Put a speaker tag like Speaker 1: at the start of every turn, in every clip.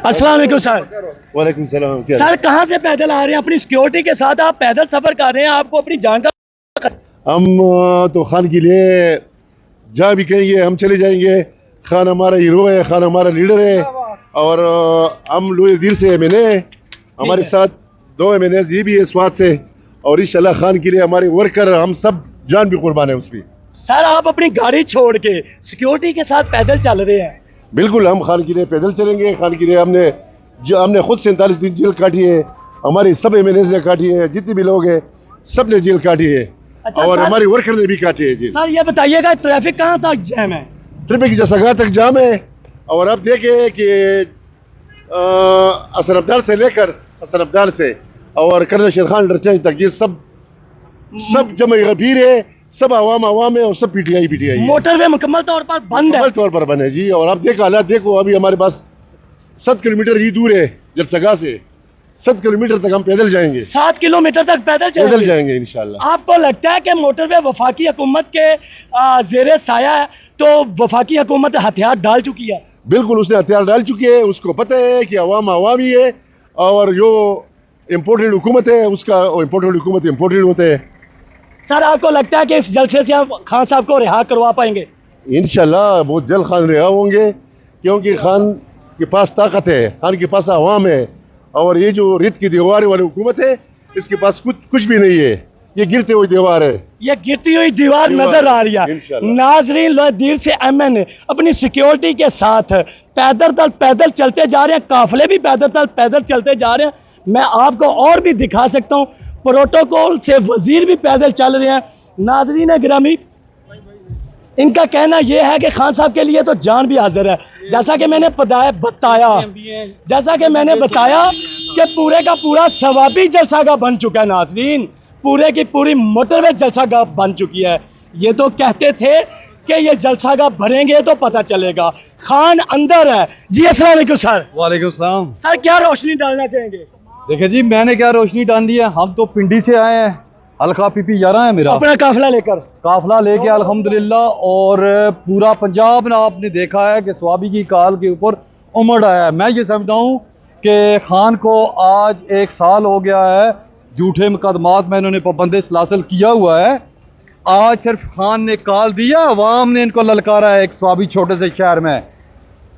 Speaker 1: अस्सलाम वालेकुम सर।
Speaker 2: वालेकुम सलाम।
Speaker 1: सर कहाँ से पैदल आ रहे हैं? अपनी सिक्योरिटी के साथ आप पैदल सफर कर रहे हैं, आपको अपनी जान का
Speaker 2: हम तो खान के लिए जहाँ भी कहेंगे हम चले जाएंगे। खान हमारा हीरो है, खान हमारा लीडर है और हम लोहे दिल से एमएनए हमारे साथ 2 एमएनए ये भी है स्वाद से और इंशाल्लाह खान के लिए हमारे वर्कर हम सब जान भी कुर्बान है उस पर।
Speaker 1: सर आप अपनी गाड़ी छोड़ के सिक्योरिटी के साथ पैदल चल रहे हैं?
Speaker 2: बिल्कुल, हम खान के लिए पैदल चलेंगे। खान के लिए हमने खुद 47 दिन जेल काटी है, हमारे सब एमएनए ने काटी है, जितने भी लोग हैं सब ने जेल काटी है।
Speaker 1: अच्छा,
Speaker 2: और हमारे वर्कर ने भी काटे है जेल।
Speaker 1: सर ये बताइएगा ट्रैफिक कहाँ तक जैम है?
Speaker 2: ट्रैफिक जगह तक जाम है और अब देखें कि हसन अब्दाल से लेकर हसन अब्दाल से और कर्नल शेर खान इंटरचेंज तक ये सब जमा गबीर है, सब आवाम है और सब पीटीआई है।
Speaker 1: मोटरवे मुकम्मल तौर पर बंद है?
Speaker 2: मुकम्मल तौर पर बंद है जी। और आप देखो हालात देखो, अभी हमारे पास 7 किलोमीटर ही दूर है जलसगा से, 7 किलोमीटर तक हम पैदल जाएंगे।
Speaker 1: 7 किलोमीटर तक पैदल
Speaker 2: जाएंगे इंशाल्लाह।
Speaker 1: आपको लगता है कि मोटरवे वफाकी हुकूमत के जेरे साया है, तो वफाकी हुकूमत हथियार डाल चुकी है?
Speaker 2: बिल्कुल, उसने हथियार डाल चुके हैं। उसको पता है कि अवामी है और जो इम्पोर्टेड हुकूमत है उसका इम्पोर्टेड हुकूमत इम्पोर्टेड होते हैं।
Speaker 1: सर आपको लगता है कि इस जलसे से हम खान साहब को रिहा करवा पाएंगे?
Speaker 2: इंशाल्लाह बहुत जल्द खान रिहा होंगे, क्योंकि खान के पास ताकत है, खान के पास अवाम है और ये जो रेत की दीवार वाली हुकूमत है इसके पास कुछ भी नहीं है। ये गिरती हुई दीवार है,
Speaker 1: ये गिरती हुई दीवार नजर आ रही है। नाजरीन लोहदीर से एमएनए अपनी सिक्योरिटी के साथ पैदल चलते जा रहे हैं, काफिले भी पैदल चलते जा रहे हैं। मैं आपको और भी दिखा सकता हूँ, प्रोटोकॉल से वजीर भी पैदल चल रहे हैं। नाजरीन गिरामी, इनका कहना यह है कि खान साहब के लिए तो जान भी हाजिर है। जैसा कि मैंने बताया कि पूरे का पूरा सवाबी जलसागाह बन चुका है। नाजरीन पूरे की पूरी मोटरवे जलसागाह बन चुकी है। ये तो कहते थे कि ये जलसागाह भरेंगे तो पता चलेगा, खान अंदर है। जी अस्सलाम वालेकुम सर।
Speaker 3: वालेकुम सलाम।
Speaker 1: सर क्या रोशनी डालना चाहेंगे?
Speaker 3: देखिए जी, मैंने क्या रोशनी डालनी है, हम तो पिंडी से आए हैं, हल्का पीपी 11 है मेरा
Speaker 1: अपना काफिला लेके
Speaker 3: अल्हम्दुलिल्लाह। और पूरा पंजाब ना आपने देखा है कि स्वाबी की काल के ऊपर उमड़ आया है। मैं ये समझता हूँ कि खान को आज 1 साल हो गया है, झूठे मुकदमात में इन्होंने पाबंदी सलासल किया हुआ है। आज सिर्फ खान ने काल दिया, अवाम ने इनको ललकारा है एक स्वाबी छोटे से शहर में।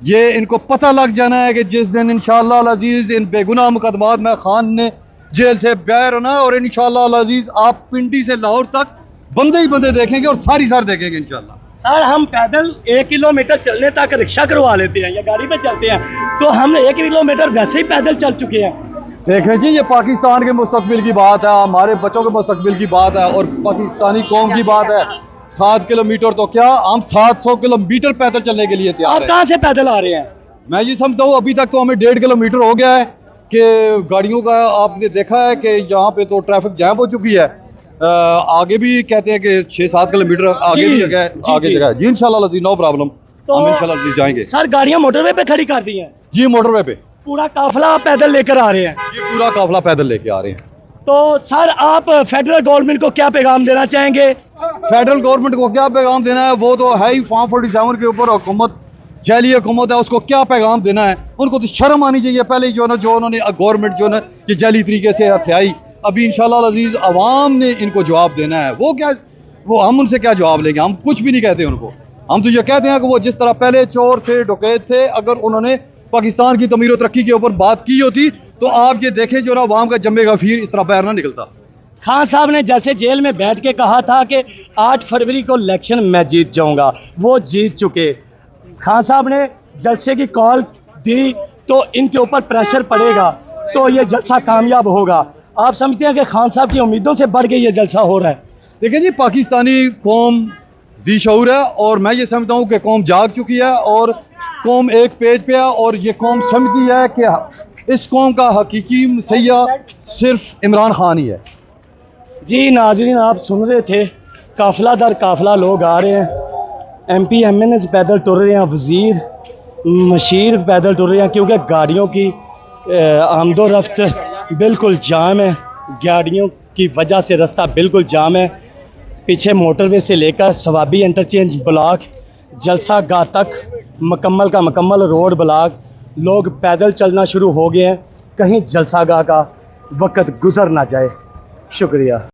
Speaker 3: ये इनको पता लग जाना है कि जिस दिन इंशाअल्लाह अल अजीज़ इन बेगुनाह मुकदमात में खान ने जेल से बाहर होना, और इंशाअल्लाह अल अजीज़ आप पिंडी से लाहौर तक बंदे ही बंदे देखेंगे और सारी देखेंगे इंशाअल्लाह।
Speaker 1: सर हम पैदल 1 किलोमीटर चलने तक रिक्शा करवा लेते हैं या गाड़ी पे चलते हैं, तो हम 1 किलोमीटर वैसे ही पैदल चल चुके हैं।
Speaker 3: देखें जी, ये पाकिस्तान के मुस्तकबिल की बात है, हमारे बच्चों के मुस्तकबिल की बात है और पाकिस्तानी कौम की बात है। 7 किलोमीटर तो क्या, हम 700 किलोमीटर पैदल चलने के लिए तैयार हैं।
Speaker 1: आप कहाँ से पैदल आ रहे हैं?
Speaker 3: मैं ये समझता हूँ अभी तक तो हमें 1.5 किलोमीटर हो गया है कि गाड़ियों का आपने देखा है कि यहाँ पे तो ट्रैफिक जैम हो चुकी है। आगे भी कहते हैं कि 6-7 किलोमीटर आगे भी जगह है जी। इंशाल्लाह नो प्रॉब्लम, हम इंशाल्लाह जाएंगे।
Speaker 1: सर गाड़ियाँ मोटरवे पे खड़ी कर दी हैं?
Speaker 3: जी, मोटरवे पे
Speaker 1: पूरा काफिला आप पैदल लेकर आ रहे हैं?
Speaker 3: ये पूरा काफिला पैदल लेके आ रहे हैं।
Speaker 1: तो सर आप फेडरल गवर्नमेंट को क्या पैगाम देना चाहेंगे?
Speaker 3: फेडरल गवर्नमेंट को क्या पैगाम देना है, वो तो है ही फॉर्म 47 के ऊपर हुकूमत, जैली हुकूमत है, उसको क्या पैगाम देना है। उनको तो शर्म आनी चाहिए पहले जो उन्होंने गवर्नमेंट जो ना ये जैली तरीके से हथियाई। अभी इंशाल्लाह अजीज़ अवाम ने इनको जवाब देना है। वो हम उनसे क्या जवाब लेंगे, हम कुछ भी नहीं कहते उनको। हम तो ये कहते हैं कि वो जिस तरह पहले चोर थे, डकैत थे, अगर उन्होंने पाकिस्तान की तमीर और तरक्की के ऊपर बात की होती तो आप ये देखें जो ना अवाम का जम्मे गफीर इस तरह बाहर ना निकलता।
Speaker 1: खान साहब ने जैसे जेल में बैठ के कहा था कि 8 फरवरी को इलेक्शन मैं जीत जाऊंगा, वो जीत चुके। खान साहब ने जलसे की कॉल दी तो इनके ऊपर प्रेशर पड़ेगा तो ये जलसा कामयाब होगा। आप समझते हैं कि खान साहब की उम्मीदों से बढ़ के ये जलसा हो रहा है?
Speaker 3: देखिए जी, पाकिस्तानी कौम जी शऊर है और मैं ये समझता हूँ कि कौम जाग चुकी है और कौम एक पेज पे है और ये कौम समझती है कि इस कौम का हकीकी सैया सिर्फ इमरान खान ही है।
Speaker 1: जी नाजरीन, आप सुन रहे थे, काफिला दर काफिला लोग आ रहे हैं, MP MNA पैदल टुर रहे हैं, वज़ीर मशीर पैदल टुर रहे हैं, क्योंकि गाड़ियों की आमदोरफ्त बिल्कुल जाम है। गाड़ियों की वजह से रास्ता बिल्कुल जाम है। पीछे मोटरवे से लेकर सवाबी इंटरचेंज ब्लॉक जलसा गाह तक मुकम्मल का मुकम्मल रोड ब्लॉक लोग पैदल चलना शुरू हो गए हैं, कहीं जलसागाह का वक्त गुजर ना जाए। शुक्रिया।